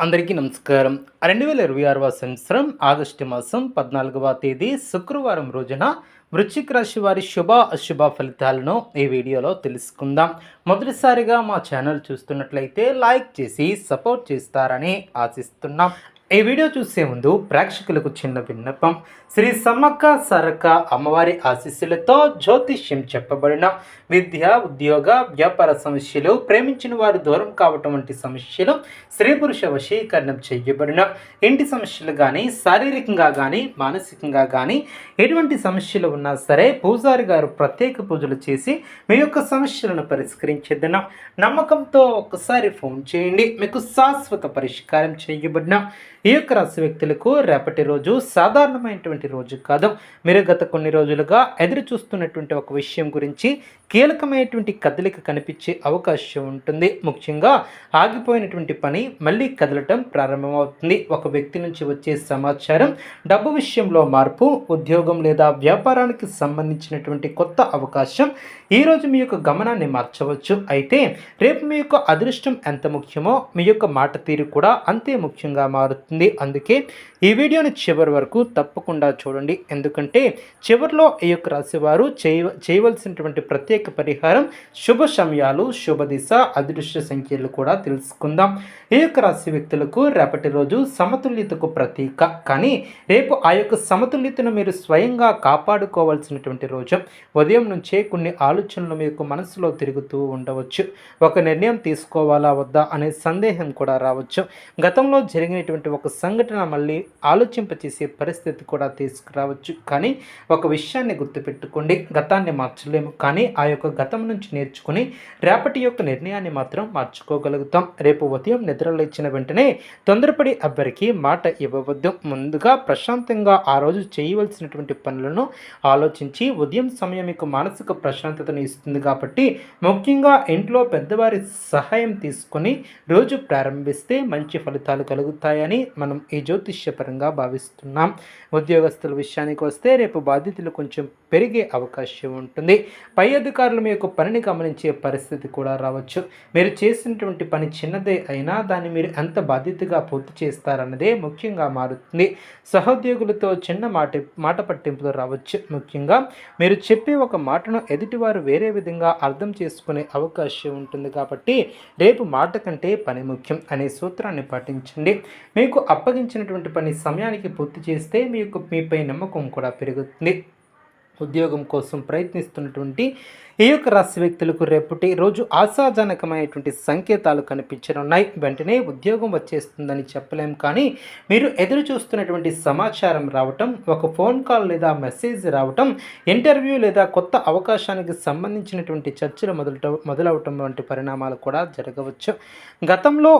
అందరికీ నమస్కారం. 2026వ సంవత్సరం ఆగస్టు మాసం 14వ తేదీ శుక్రవారం రోజున వృశ్చిక రాశి వారి శుభ అశుభ ఫలితాలను ఈ వీడియోలో తెలుసుకుందాం. మొదటిసారిగా మా ఛానల్ చూస్తున్నట్లయితే లైక్ చేసి సపోర్ట్ చేస్తారని ఆశిస్తున్నాం. ఈ వీడియో చూసే ముందు ప్రేక్షకులకు చిన్న విన్నపం. శ్రీ సమ్మక్క సారక్క అమ్మవారి ఆశీస్సులతో జ్యోతిష్యం చెప్పబడిన విద్య, ఉద్యోగ, వ్యాపార సమస్యలు, ప్రేమించిన వారు దూరం కావటం వంటి సమస్యలు, స్త్రీ పురుష వశీకరణం చేయబడిన ఇంటి సమస్యలు కానీ, శారీరకంగా కానీ, మానసికంగా కానీ ఎటువంటి సమస్యలు ఉన్నా సరే పూజారి గారు ప్రత్యేక పూజలు చేసి మీ యొక్క సమస్యలను పరిష్కరించేద్దాం. నమ్మకంతో ఒక్కసారి ఫోన్ చేయండి, మీకు శాశ్వత పరిష్కారం చేయబడిన ఈ యొక్క రాశి వ్యక్తులకు రేపటి రోజు సాధారణమైనటువంటి రోజు కాదు. మీరు గత కొన్ని రోజులుగా ఎదురు చూస్తున్నటువంటి ఒక విషయం గురించి కీలకమైనటువంటి కదలిక కనిపించే అవకాశం ఉంటుంది. ముఖ్యంగా ఆగిపోయినటువంటి పని మళ్ళీ కదలటం ప్రారంభమవుతుంది. ఒక వ్యక్తి నుంచి వచ్చే సమాచారం, డబ్బు విషయంలో మార్పు, ఉద్యోగం లేదా వ్యాపారానికి సంబంధించినటువంటి కొత్త అవకాశం ఈరోజు మీ యొక్క గమనాన్ని మార్చవచ్చు. అయితే రేపు మీ యొక్క అదృష్టం ఎంత ముఖ్యమో మీ యొక్క మాట తీరు కూడా అంతే ముఖ్యంగా మారుతుంది. అందుకే ఈ వీడియోని చివరి వరకు తప్పకుండా చూడండి. ఎందుకంటే చివరిలో ఈ యొక్క రాశి వారు చేయవలసినటువంటి ప్రత్యేక పరిహారం, శుభ సమయాలు, శుభ దిశ, అదృష్ట సంఖ్యలు కూడా తెలుసుకుందాం. ఈ యొక్క రాశి వ్యక్తులకు రేపటి రోజు సమతుల్యతకు ప్రతీక. కానీ రేపు ఆ యొక్క సమతుల్యతను మీరు స్వయంగా కాపాడుకోవాల్సినటువంటి రోజు. ఉదయం నుంచే కొన్ని ఆలోచనలు మీకు మనసులో తిరుగుతూ ఉండవచ్చు. ఒక నిర్ణయం తీసుకోవాలా వద్దా అనే సందేహం కూడా రావచ్చు. గతంలో జరిగినటువంటి ఒక సంఘటన మళ్ళీ ఆలోచింపచేసే పరిస్థితి కూడా తీసుకురావచ్చు. కానీ ఒక విషయాన్ని గుర్తుపెట్టుకోండి, గతాన్ని మార్చలేము, కానీ ఆ యొక్క గతం నుంచి నేర్చుకుని రేపటి యొక్క నిర్ణయాన్ని మాత్రం మార్చుకోగలుగుతాం. రేపు ఉదయం నిద్రలేచిన వెంటనే తొందరపడి ఎవ్వరికీ మాట ఇవ్వవద్దు. ముందుగా ప్రశాంతంగా ఆ రోజు చేయవలసినటువంటి పనులను ఆలోచించి ఉదయం సమయం మీకు మానసిక ప్రశాంతతను ఇస్తుంది. కాబట్టి ముఖ్యంగా ఇంట్లో పెద్దవారి సహాయం తీసుకొని రోజు ప్రారంభిస్తే మంచి ఫలితాలు కలుగుతాయని మనం ఈ జ్యోతిష్యపరంగా భావిస్తున్నాం. ఉద్యోగస్తుల విషయానికి వస్తే రేపు బాధ్యతలు కొంచెం పెరిగే అవకాశం ఉంటుంది. పై అధికారులు మీ యొక్క పనిని గమనించే పరిస్థితి కూడా రావచ్చు. మీరు చేసినటువంటి పని చిన్నదే అయినా దాన్ని మీరు ఎంత బాధ్యతగా పూర్తి చేస్తారన్నదే ముఖ్యంగా మారుతుంది. సహోద్యోగులతో చిన్న మాట పట్టింపులు రావచ్చు. ముఖ్యంగా మీరు చెప్పే ఒక మాటను ఎదుటివారు వేరే విధంగా అర్థం చేసుకునే అవకాశం ఉంటుంది. కాబట్టి రేపు మాట కంటే పని ముఖ్యం అనే సూత్రాన్ని పాటించండి. మీకు అప్పగించినటువంటి పని సమయానికి పూర్తి చేస్తే మీపై నమ్మకం కూడా పెరుగుతుంది. ఉద్యోగం కోసం ప్రయత్నిస్తున్నటువంటి ఈ యొక్క రాశి వ్యక్తులకు రేపటి రోజు ఆశాజనకమైనటువంటి సంకేతాలు కనిపించనున్నాయి. వెంటనే ఉద్యోగం వచ్చేస్తుందని చెప్పలేం, కానీ మీరు ఎదురు చూస్తున్నటువంటి సమాచారం రావటం, ఒక ఫోన్ కాల్ లేదా మెసేజ్ రావటం, ఇంటర్వ్యూ లేదా కొత్త అవకాశానికి సంబంధించినటువంటి చర్చలు మొదలవటం వంటి పరిణామాలు కూడా జరగవచ్చు. గతంలో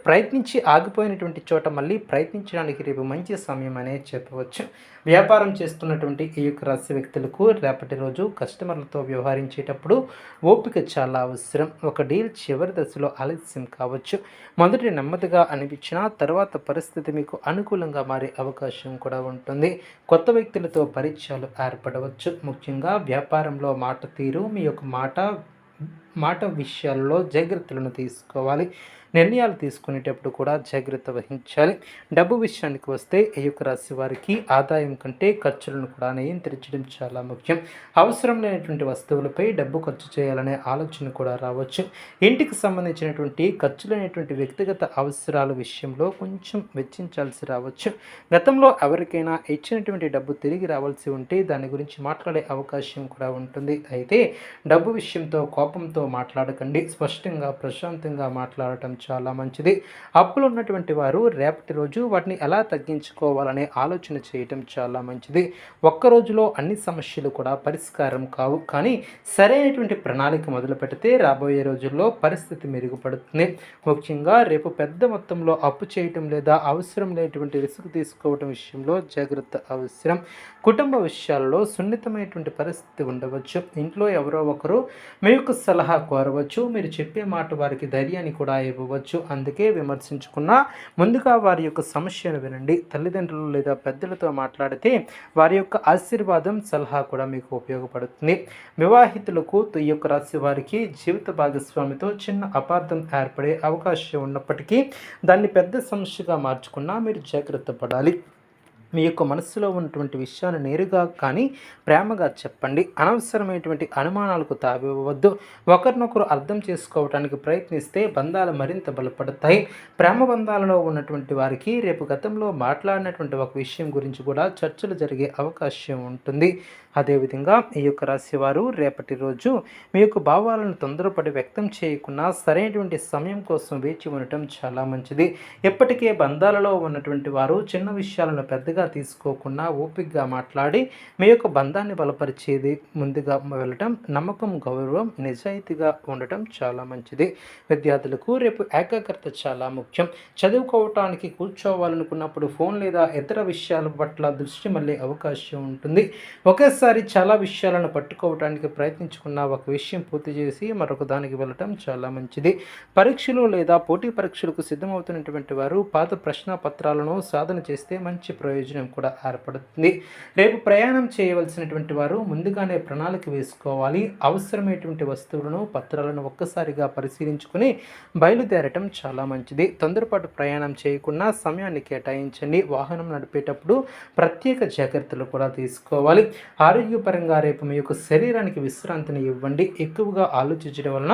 ప్రయత్నించి ఆగిపోయినటువంటి చోట మళ్ళీ ప్రయత్నించడానికి రేపు మంచి సమయం అనేది చెప్పవచ్చు. వ్యాపారం చేస్తున్నటువంటి ఈ యొక్క రాశి వ్యక్తులకు రేపటి రోజు కస్టమర్లతో వ్యవహరించేటప్పుడు ఓపిక చాలా అవసరం. ఒక డీల్ చివరి దశలో ఆలస్యం కావచ్చు. మొదటి నెమ్మదిగా అనిపించినా తర్వాత పరిస్థితి మీకు అనుకూలంగా మారే అవకాశం కూడా ఉంటుంది. కొత్త వ్యక్తులతో పరిచయాలు ఏర్పడవచ్చు. ముఖ్యంగా వ్యాపారంలో మాట తీరు, మీ యొక్క మాట విషయాల్లో జాగ్రత్తలను తీసుకోవాలి. నిర్ణయాలు తీసుకునేటప్పుడు కూడా జాగ్రత్త వహించాలి. డబ్బు విషయానికి వస్తే ఈ యొక్క రాశి వారికి ఆదాయం కంటే ఖర్చులను కూడా నియంత్రించడం చాలా ముఖ్యం. అవసరం లేనటువంటి వస్తువులపై డబ్బు ఖర్చు చేయాలనే ఆలోచన కూడా రావచ్చు. ఇంటికి సంబంధించినటువంటి ఖర్చులైనటువంటి వ్యక్తిగత అవసరాల విషయంలో కొంచెం వెచ్చించాల్సి రావచ్చు. గతంలో ఎవరికైనా ఇచ్చినటువంటి డబ్బు తిరిగి రావాల్సి ఉంటే దాని గురించి మాట్లాడే అవకాశం కూడా ఉంటుంది. అయితే డబ్బు విషయంతో కోపంతో మాట్లాడకండి. స్పష్టంగా ప్రశాంతంగా మాట్లాడటం చాలా మంచిది. అప్పులు ఉన్నటువంటి వారు రేపటి రోజు వాటిని ఎలా తగ్గించుకోవాలనే ఆలోచన చేయటం చాలా మంచిది. ఒక్క రోజులో అన్ని సమస్యలు కూడా పరిష్కారం కావు, కానీ సరైనటువంటి ప్రణాళిక మొదలు పెడితే రాబోయే రోజుల్లో పరిస్థితి మెరుగుపడుతుంది. ముఖ్యంగా రేపు పెద్ద మొత్తంలో అప్పు చేయటం లేదా అవసరం లేనటువంటి రిస్క్ తీసుకోవడం విషయంలో జాగ్రత్త అవసరం. కుటుంబ విషయాల్లో సున్నితమైనటువంటి పరిస్థితి ఉండవచ్చు. ఇంట్లో ఎవరో ఒకరు మీ యొక్క సలహా సలహా కోరవచ్చు. మీరు చెప్పే మాట వారికి ధైర్యాన్ని కూడా ఇవ్వవచ్చు. అందుకే విమర్శించుకున్నా ముందుగా వారి యొక్క సమస్యను వినండి. తల్లిదండ్రులు లేదా పెద్దలతో మాట్లాడితే వారి యొక్క ఆశీర్వాదం, సలహా కూడా మీకు ఉపయోగపడుతుంది. వివాహితులకు ఈ యొక్క రాశి వారికి జీవిత భాగస్వామితో చిన్న అపార్థం ఏర్పడే అవకాశం ఉన్నప్పటికీ దాన్ని పెద్ద సమస్యగా మార్చుకున్నా మీరు జాగ్రత్త పడాలి. మీ యొక్క మనస్సులో ఉన్నటువంటి విషయాన్ని నేరుగా కానీ ప్రేమగా చెప్పండి. అనవసరమైనటువంటి అనుమానాలకు తావివ్వవద్దు. ఒకరినొకరు అర్థం చేసుకోవడానికి ప్రయత్నిస్తే బంధాలు మరింత బలపడతాయి. ప్రేమ బంధాలలో ఉన్నటువంటి వారికి రేపు గతంలో మాట్లాడినటువంటి ఒక విషయం గురించి కూడా చర్చలు జరిగే అవకాశం ఉంటుంది. అదేవిధంగా ఈ యొక్క రాశి వారు రేపటి రోజు మీ యొక్క భావాలను తొందరపడి వ్యక్తం చేయకుండా సరైనటువంటి సమయం కోసం వేచి ఉండటం చాలా మంచిది. ఎప్పటికే బంధాలలో ఉన్నటువంటి వారు చిన్న విషయాలను పెద్దగా తీసుకోకుండా ఓపికగా మాట్లాడి మీ యొక్క బంధాన్ని బలపరిచేది ముందుగా వెళ్ళటం, నమ్మకం, గౌరవం, నిజాయితీగా ఉండటం చాలా మంచిది. విద్యార్థులకు రేపు ఏకాగ్రత చాలా ముఖ్యం. చదువుకోవటానికి కూర్చోవాలనుకున్నప్పుడు ఫోన్ లేదా ఇతర విషయాల పట్ల దృష్టి మళ్ళీ అవకాశం ఉంటుంది. ఒకేసారి చాలా విషయాలను పట్టుకోవడానికి ప్రయత్నించుకున్న ఒక విషయం పూర్తి చేసి మరొక దానికి వెళ్ళటం చాలా మంచిది. పరీక్షలు లేదా పోటీ పరీక్షలకు సిద్ధమవుతున్నటువంటి వారు పాత ప్రశ్న పత్రాలను సాధన చేస్తే మంచి ప్రయోజనం కూడా ఏర్పడుతుంది. రేపు ప్రయాణం చేయవలసినటువంటి వారు ముందుగానే ప్రణాళిక వేసుకోవాలి. అవసరమైనటువంటి వస్తువులను, పత్రాలను ఒక్కసారిగా పరిశీలించుకుని బయలుదేరటం చాలా మంచిది. తొందరపాటు ప్రయాణం చేయకుండా సమయాన్ని కేటాయించండి. వాహనం నడిపేటప్పుడు ప్రత్యేక జాగ్రత్తలు కూడా తీసుకోవాలి. ఆరోగ్యపరంగా రేపు మీ యొక్క శరీరానికి విశ్రాంతిని ఇవ్వండి. ఎక్కువగా ఆలోచించడం వలన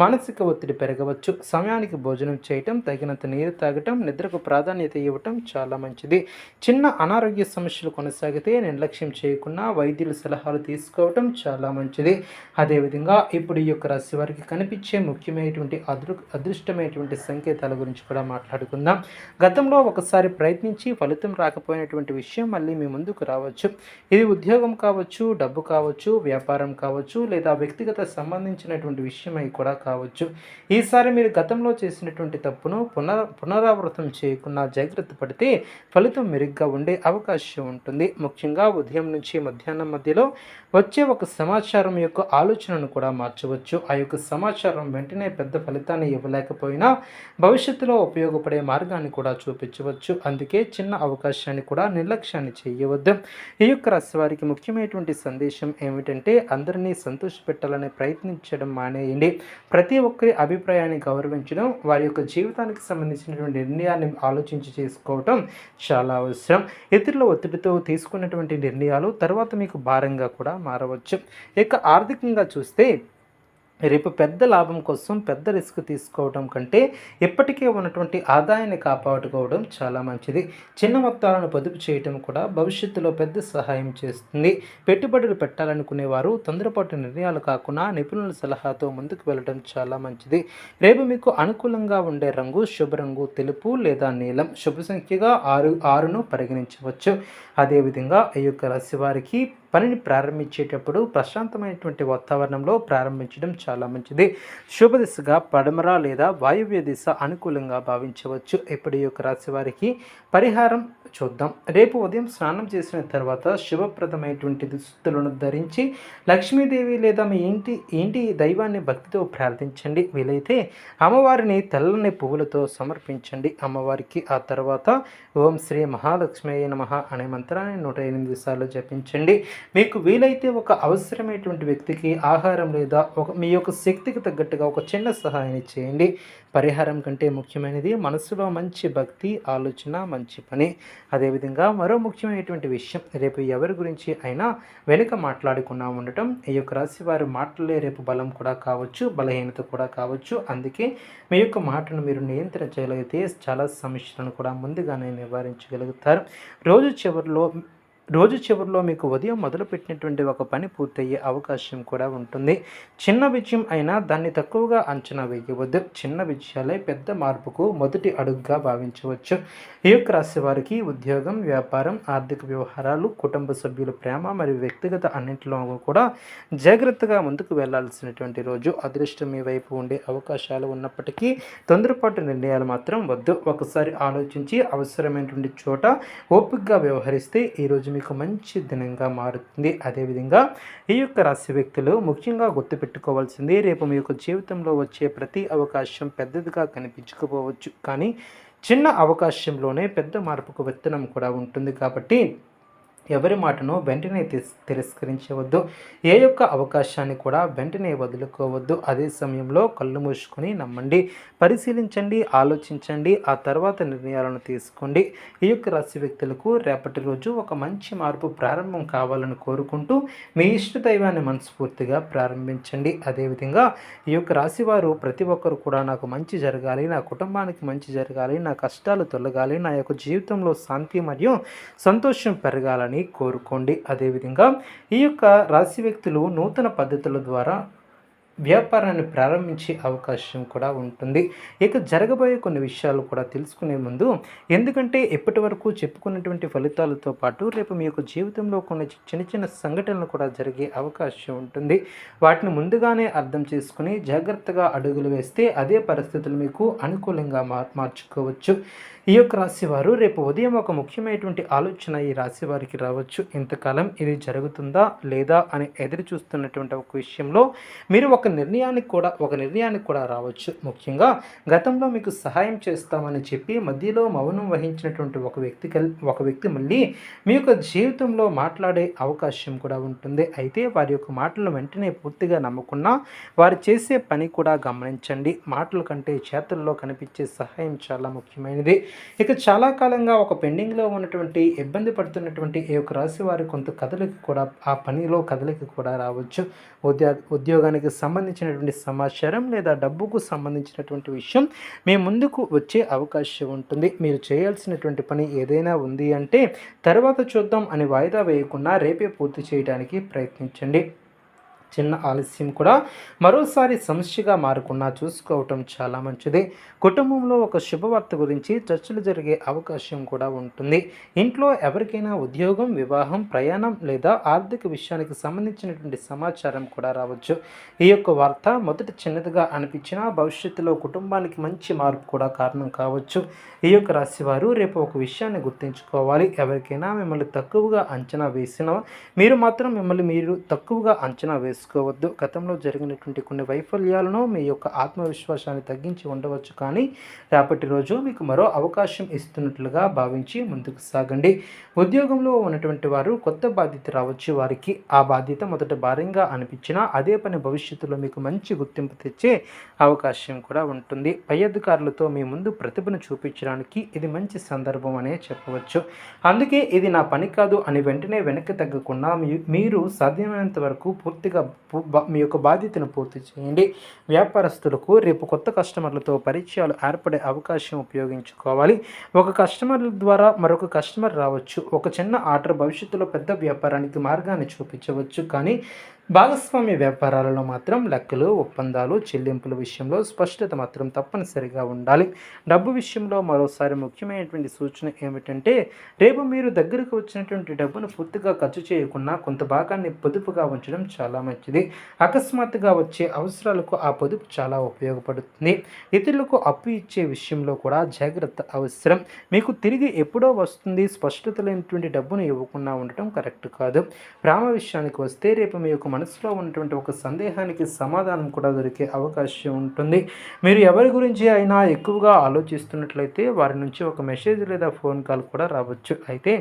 మానసిక ఒత్తిడి పెరగవచ్చు. సమయానికి భోజనం చేయటం, తగినంత నీరు తాగటం, నిద్రకు ప్రాధాన్యత ఇవ్వటం చాలా మంచిది. చిన్న అనారోగ్య సమస్యలు కొనసాగితే నిర్లక్ష్యం చేయకుండా వైద్యుల సలహాలు తీసుకోవటం చాలా మంచిది. అదేవిధంగా ఇప్పుడు ఈ యొక్క రాశి వారికి కనిపించే ముఖ్యమైనటువంటి అదృష్టమైనటువంటి సంకేతాల గురించి కూడా మాట్లాడుకుందాం. గతంలో ఒకసారి ప్రయత్నించి ఫలితం రాకపోయినటువంటి విషయం మళ్ళీ మీ ముందుకు రావచ్చు. ఇది ఉద్యోగం కావచ్చు, డబ్బు కావచ్చు, వ్యాపారం కావచ్చు, లేదా వ్యక్తిగత సంబంధించినటువంటి విషయమై కూడా కావచ్చు. ఈసారి మీరు గతంలో చేసినటువంటి తప్పును పునరావృతం చేయకుండా జాగ్రత్త పడితే ఫలితం మెరుగ్గా ఉండే అవకాశం ఉంటుంది. ముఖ్యంగా ఉదయం నుంచి మధ్యాహ్నం మధ్యలో వచ్చే ఒక సమాచారం యొక్క ఆలోచనను కూడా మార్చవచ్చు. ఆ యొక్క సమాచారం వెంటనే పెద్ద ఫలితాన్ని ఇవ్వలేకపోయినా భవిష్యత్తులో ఉపయోగపడే మార్గాన్ని కూడా చూపించవచ్చు. అందుకే చిన్న అవకాశాన్ని కూడా నిర్లక్ష్యాన్ని చేయవద్దు. ఈ యొక్క రాశి వారికి ముఖ్యమైనటువంటి సందేశం ఏమిటంటే అందరినీ సంతోషపెట్టాలని ప్రయత్నించడం మానేయండి. ప్రతి ఒక్కరి అభిప్రాయాన్ని గౌరవించడం, వారి యొక్క జీవితానికి సంబంధించినటువంటి నిర్ణయాన్ని ఆలోచించి చేసుకోవటం చాలా అవసరం. ఇతరుల ఒత్తిడితో తీసుకున్నటువంటి నిర్ణయాలు తర్వాత మీకు భారంగా కూడా మారవచ్చు. ఇక ఆర్థికంగా చూస్తే రేపు పెద్ద లాభం కోసం పెద్ద రిస్క్ తీసుకోవడం కంటే ఇప్పటికే ఉన్నటువంటి ఆదాయాన్ని కాపాడుకోవడం చాలా మంచిది. చిన్న మొత్తాలను పొదుపు చేయడం కూడా భవిష్యత్తులో పెద్ద సహాయం చేస్తుంది. పెట్టుబడులు పెట్టాలనుకునేవారు తొందరపాటు నిర్ణయాలు కాకుండా నిపుణుల సలహాతో ముందుకు వెళ్ళడం చాలా మంచిది. రేపు మీకు అనుకూలంగా ఉండే రంగు శుభ రంగు తెలుపు లేదా నీలం. శుభ సంఖ్యగా 6ను పరిగణించవచ్చు. అదేవిధంగా ఈ యొక్క రాశి వారికి పనిని ప్రారంభించేటప్పుడు ప్రశాంతమైనటువంటి వాతావరణంలో ప్రారంభించడం చాలా మంచిది. శుభ దిశగా పడమర లేదా వాయువ్య దిశ అనుకూలంగా భావించవచ్చు. ఇప్పుడు ఈ యొక్క రాశి వారికి పరిహారం చూద్దాం. రేపు ఉదయం స్నానం చేసిన తర్వాత శుభప్రదమైనటువంటి దుస్తులను ధరించి లక్ష్మీదేవి లేదా మీ ఇంటి దైవాన్ని భక్తితో ప్రార్థించండి. వీలైతే అమ్మవారిని తెల్లని పువ్వులతో సమర్పించండి అమ్మవారికి. ఆ తర్వాత ఓం శ్రీ మహాలక్ష్మీ నమః అనే మంత్రాన్ని 108 సార్లు జపించండి. మీకు వీలైతే ఒక అవసరమైనటువంటి వ్యక్తికి ఆహారం లేదా మీ యొక్క శక్తికి తగ్గట్టుగా ఒక చిన్న సహాయాన్ని చేయండి. పరిహారం కంటే ముఖ్యమైనది మనసులో మంచి భక్తి, ఆలోచన, మంచి పని. అదేవిధంగా మరో ముఖ్యమైనటువంటి విషయం, రేపు ఎవరి గురించి అయినా వెనుక మాట్లాడకుండా ఉండటం. ఈ యొక్క రాశి వారి మాటలే రేపు బలం కూడా కావచ్చు, బలహీనత కూడా కావచ్చు. అందుకే మీ యొక్క మాటను మీరు నియంత్రించగలిగితే చాలా సమస్యలను కూడా ముందుగానే నివారించగలుగుతారు. రోజు చివరిలో మీకు ఉదయం మొదలుపెట్టినటువంటి ఒక పని పూర్తయ్యే అవకాశం కూడా ఉంటుంది. చిన్న విజయం అయినా దాన్ని తక్కువగా అంచనా వేయవద్దు. చిన్న విజయాలే పెద్ద మార్పుకు మొదటి అడుగుగా భావించవచ్చు. ఈ యొక్క రాశి వారికి ఉద్యోగం, వ్యాపారం, ఆర్థిక వ్యవహారాలు, కుటుంబ సభ్యుల ప్రేమ మరియు వ్యక్తిగత అన్నింటిలో కూడా జాగ్రత్తగా ముందుకు వెళ్లాల్సినటువంటి రోజు. అదృష్టం మీ వైపు ఉండే అవకాశాలు ఉన్నప్పటికీ తొందరపాటు నిర్ణయాలు మాత్రం వద్దు. ఒకసారి ఆలోచించి అవసరమైనటువంటి చోట ఓపికగా వ్యవహరిస్తే ఈరోజు మీకు మంచి దినంగా మారుతుంది. అదేవిధంగా ఈ యొక్క రాశి వ్యక్తులు ముఖ్యంగా గుర్తుపెట్టుకోవాల్సింది, రేపు మీ యొక్క జీవితంలో వచ్చే ప్రతి అవకాశం పెద్దదిగా కనిపించకపోవచ్చు, కానీ చిన్న అవకాశంలోనే పెద్ద మార్పుకు విత్తనం కూడా ఉంటుంది. కాబట్టి ఎవరి మాటను వెంటనే తిరస్కరించవద్దు. ఏ యొక్క అవకాశాన్ని కూడా వెంటనే వదులుకోవద్దు. అదే సమయంలో కళ్ళు మూసుకొని నమ్మండి, పరిశీలించండి, ఆలోచించండి, ఆ తర్వాత నిర్ణయాలను తీసుకోండి. ఈ యొక్క రాశి వ్యక్తులకు రేపటి రోజు ఒక మంచి మార్పు ప్రారంభం కావాలని కోరుకుంటూ మీ ఇష్ట దైవాన్ని మనస్ఫూర్తిగా ప్రారంభించండి. అదేవిధంగా ఈ యొక్క రాశి వారు ప్రతి ఒక్కరు కూడా నాకు మంచి జరగాలి, నా కుటుంబానికి మంచి జరగాలి, నా కష్టాలు తొలగాలి, నా యొక్క జీవితంలో శాంతి మరియు సంతోషం పెరగాలని కోరుకోండి. అదేవిధంగా ఈ యొక్క రాశి వ్యక్తులు నూతన పద్ధతుల ద్వారా వ్యాపారాన్ని ప్రారంభించే అవకాశం కూడా ఉంటుంది. ఇక జరగబోయే కొన్ని విషయాలు కూడా తెలుసుకునే ముందు, ఎందుకంటే ఇప్పటి వరకు చెప్పుకున్నటువంటి ఫలితాలతో పాటు రేపు మీ యొక్క జీవితంలో కొన్ని చిన్న చిన్న సంఘటనలు కూడా జరిగే అవకాశం ఉంటుంది. వాటిని ముందుగానే అర్థం చేసుకుని జాగ్రత్తగా అడుగులు వేస్తే అదే పరిస్థితులు మీకు అనుకూలంగా మార్చుకోవచ్చు. ఈ యొక్క రాశి వారు రేపు ఉదయం ఒక ముఖ్యమైనటువంటి ఆలోచన ఈ రాశి వారికి రావచ్చు. ఇంతకాలం ఇది జరుగుతుందా లేదా అని ఎదురు చూస్తున్నటువంటి ఒక విషయంలో మీరు ఒక నిర్ణయానికి కూడా రావచ్చు. ముఖ్యంగా గతంలో మీకు సహాయం చేస్తామని చెప్పి మధ్యలో మౌనం వహించినటువంటి ఒక వ్యక్తి మళ్ళీ మీ యొక్క జీవితంలో మాట్లాడే అవకాశం కూడా ఉంటుంది. అయితే వారి యొక్క మాటలు వెంటనే పూర్తిగా నమ్మకున్నా వారు చేసే పని కూడా గమనించండి. మాటల కంటే చేతుల్లో కనిపించే సహాయం చాలా ముఖ్యమైనది. ఇక చాలా కాలంగా ఒక పెండింగ్లో ఉన్నటువంటి ఇబ్బంది పడుతున్నటువంటి ఈ యొక్క రాశి వారి కొంత కదలిక కూడా రావచ్చు. ఉద్యోగానికి సంబంధించినటువంటి సమాచారం లేదా డబ్బుకు సంబంధించినటువంటి విషయం మీ ముందుకు వచ్చే అవకాశం ఉంటుంది. మీరు చేయాల్సినటువంటి పని ఏదైనా ఉంది అంటే తర్వాత చూద్దాం అని వాయిదా వేయకుండా రేపే పూర్తి చేయడానికి ప్రయత్నించండి. చిన్న ఆలస్యం కూడా మరోసారి సమస్యగా మారకుండా చూసుకోవటం చాలా మంచిది. కుటుంబంలో ఒక శుభవార్త గురించి చర్చలు జరిగే అవకాశం కూడా ఉంటుంది. ఇంట్లో ఎవరికైనా ఉద్యోగం, వివాహం, ప్రయాణం లేదా ఆర్థిక విషయానికి సంబంధించినటువంటి సమాచారం కూడా రావచ్చు. ఈ యొక్క వార్త మొదట చిన్నదిగా అనిపించినా భవిష్యత్తులో కుటుంబానికి మంచి మార్పు కూడా కారణం కావచ్చు. ఈ యొక్క రాశివారు రేపు ఒక విషయాన్ని గుర్తుంచుకోవాలి. ఎవరికైనా మిమ్మల్ని తక్కువగా అంచనా వేసినా మీరు మాత్రం మీరు తక్కువగా అంచనా వేసుకోవద్దు. గతంలో జరిగినటువంటి కొన్ని వైఫల్యాలను మీ యొక్క ఆత్మవిశ్వాసాన్ని తగ్గించి ఉండవచ్చు, కానీ రేపటి రోజు మీకు మరో అవకాశం ఇస్తున్నట్లుగా భావించి ముందుకు సాగండి. ఉద్యోగంలో ఉన్నటువంటి వారు కొత్త బాధ్యత రావచ్చు. వారికి ఆ బాధ్యత మొదట భారంగా అనిపించినా అదే పని భవిష్యత్తులో మీకు మంచి గుర్తింపు తెచ్చే అవకాశం కూడా ఉంటుంది. పై అధికారులతో మీ ముందు ప్రతిభను చూపించడానికి ఇది మంచి సందర్భం అనే చెప్పవచ్చు. అందుకే ఇది నా పని కాదు అని వెంటనే వెనక్కి తగ్గకుండా మీరు సాధ్యమైనంత వరకు పూర్తిగా మీ యొక్క బాధ్యతను పూర్తి చేయండి. వ్యాపారస్తులకు రేపు కొత్త కస్టమర్లతో పరిచయాలు ఏర్పడే అవకాశం ఉపయోగించుకోవాలి. ఒక కస్టమర్ల ద్వారా మరొక కస్టమర్ రావచ్చు. ఒక చిన్న ఆర్డర్ భవిష్యత్తులో పెద్ద వ్యాపారానికి మార్గాన్ని చూపించవచ్చు, కానీ భాగస్వామ్య వ్యాపారాలలో మాత్రం లెక్కలు, ఒప్పందాలు, చెల్లింపుల విషయంలో స్పష్టత మాత్రం తప్పనిసరిగా ఉండాలి. డబ్బు విషయంలో మరోసారి ముఖ్యమైనటువంటి సూచన ఏమిటంటే, రేపు మీరు దగ్గరకు వచ్చినటువంటి డబ్బును పూర్తిగా ఖర్చు చేయకుండా కొంత భాగాన్ని పొదుపుగా ఉంచడం చాలా మంచిది. అకస్మాత్తుగా వచ్చే అవసరాలకు ఆ పొదుపు చాలా ఉపయోగపడుతుంది. ఇతరులకు అప్పు ఇచ్చే విషయంలో కూడా జాగ్రత్త అవసరం. మీకు తిరిగి ఎప్పుడో వస్తుంది, స్పష్టత లేనటువంటి డబ్బును ఇవ్వకుండా ఉండటం కరెక్ట్ కాదు. ప్రేమ విషయానికి వస్తే రేపు మీ యొక్క మనసులో ఉన్నటువంటి ఒక సందేహానికి సమాధానం కూడా దొరికే అవకాశం ఉంటుంది. మీరు ఎవరి గురించి అయినా ఎక్కువగా ఆలోచిస్తున్నట్లయితే వారి నుంచి ఒక మెసేజ్ లేదా ఫోన్ కాల్ కూడా రావచ్చు. అయితే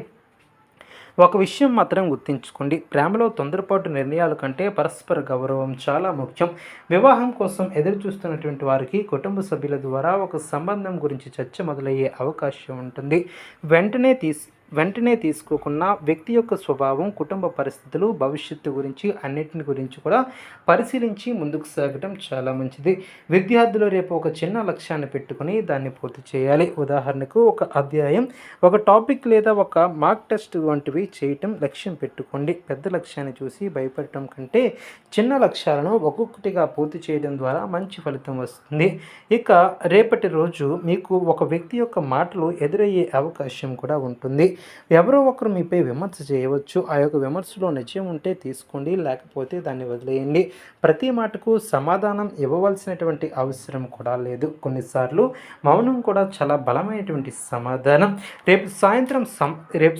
ఒక విషయం మాత్రం గుర్తుంచుకోండి, ప్రేమలో తొందరపాటు నిర్ణయాల కంటే పరస్పర గౌరవం చాలా ముఖ్యం. వివాహం కోసం ఎదురు చూస్తున్నటువంటి వారికి కుటుంబ సభ్యుల ద్వారా ఒక సంబంధం గురించి చర్చ మొదలయ్యే అవకాశం ఉంటుంది. వెంటనే తీసుకోకుండా వ్యక్తి యొక్క స్వభావం, కుటుంబ పరిస్థితులు, భవిష్యత్తు గురించి అన్నింటిని గురించి కూడా పరిశీలించి ముందుకు సాగటం చాలా మంచిది. విద్యార్థులు రేపు ఒక చిన్న లక్ష్యాన్ని పెట్టుకుని దాన్ని పూర్తి చేయాలి. ఉదాహరణకు ఒక అధ్యాయం, ఒక టాపిక్ లేదా ఒక మార్క్ టెస్ట్ వంటివి చేయటం లక్ష్యం పెట్టుకోండి. పెద్ద లక్ష్యాన్ని చూసి భయపడటం కంటే చిన్న లక్ష్యాలను ఒక్కొక్కటిగా పూర్తి చేయడం ద్వారా మంచి ఫలితం వస్తుంది. ఇక రేపటి రోజు మీకు ఒక వ్యక్తి యొక్క మాటలు ఎదురయ్యే అవకాశం కూడా ఉంటుంది. ఎవరో ఒకరు మీపై విమర్శ చేయవచ్చు. ఆ యొక్క విమర్శలో నిజం ఉంటే తీసుకోండి, లేకపోతే దాన్ని వదిలేయండి. ప్రతి మాటకు సమాధానం ఇవ్వవలసినటువంటి అవసరం కూడా లేదు. కొన్నిసార్లు మౌనం కూడా చాలా బలమైనటువంటి సమాధానం. రేపు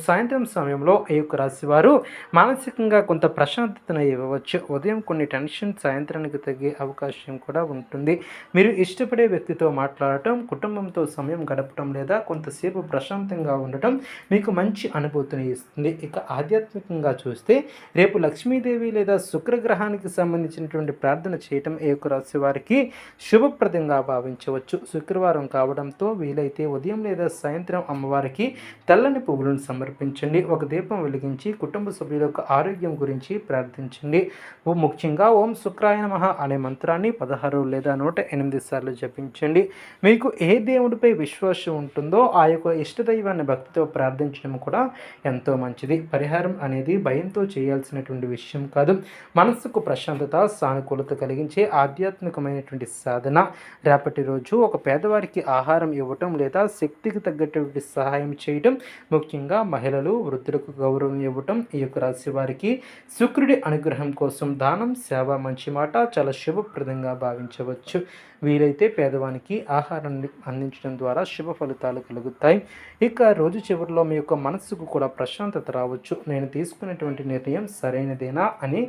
సాయంత్రం సమయంలో ఈ యొక్క రాశివారు మానసికంగా కొంత ప్రశాంతతను ఇవ్వవచ్చు. ఉదయం కొన్ని టెన్షన్ సాయంత్రానికి తగ్గే అవకాశం కూడా ఉంటుంది. మీరు ఇష్టపడే వ్యక్తితో మాట్లాడటం, కుటుంబంతో సమయం గడపటం లేదా కొంతసేపు ప్రశాంతంగా ఉండటం మీకు మంచి అనుభూతిని ఇస్తుంది. ఇక ఆధ్యాత్మికంగా చూస్తే రేపు లక్ష్మీదేవి లేదా శుక్రగ్రహానికి సంబంధించినటువంటి ప్రార్థన చేయటం ఈ యొక్క రాశి వారికి శుభప్రదంగా భావించవచ్చు. శుక్రవారం కావడంతో వీలైతే ఉదయం లేదా సాయంత్రం అమ్మవారికి తెల్లని పువ్వులను సమర్పించండి. ఒక దీపం వెలిగించి కుటుంబ సభ్యుల యొక్క ఆరోగ్యం గురించి ప్రార్థించండి. ముఖ్యంగా ఓం శుక్రాయ నమః అనే మంత్రాన్ని 16 లేదా 108 సార్లు జపించండి. మీకు ఏ దేవుడిపై విశ్వాసం ఉంటుందో ఆ యొక్క ఇష్టదైవాన్ని భక్తితో ప్రార్థించడం కూడా ఎంతో మంచిది. పరిహారం అనేది భయంతో చేయాల్సినటువంటి విషయం కాదు. మనస్సుకు ప్రశాంతత, సానుకూలత కలిగించే ఆధ్యాత్మికమైనటువంటి సాధన. రేపటి రోజు ఒక పేదవారికి ఆహారం ఇవ్వటం లేదా శక్తికి తగ్గటువంటి సహాయం చేయటం, ముఖ్యంగా మహిళలు, వృద్ధులకు గౌరవం ఇవ్వటం ఈ యొక్క రాశి వారికి శుక్రుడి అనుగ్రహం కోసం దానం, సేవ, మంచి మాట చాలా శుభప్రదంగా భావించవచ్చు. వీలైతే పేదవానికి ఆహారాన్ని అందించడం ద్వారా శుభ ఫలితాలు కలుగుతాయి. ఇక రోజు చివరిలో మీ యొక్క మనస్సుకు కూడా ప్రశాంతత రావచ్చు. నేను తీసుకున్నటువంటి నిర్ణయం సరైనదేనా అని.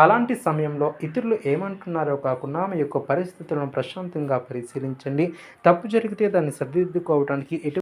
అలాంటి సమయంలో ఇతరులు ఏమంటున్నారో కాకుండా మీ యొక్క పరిస్థితులను ప్రశాంతంగా పరిశీలించండి. తప్పు జరిగితే దాన్ని సరిదిద్దుకోవడానికి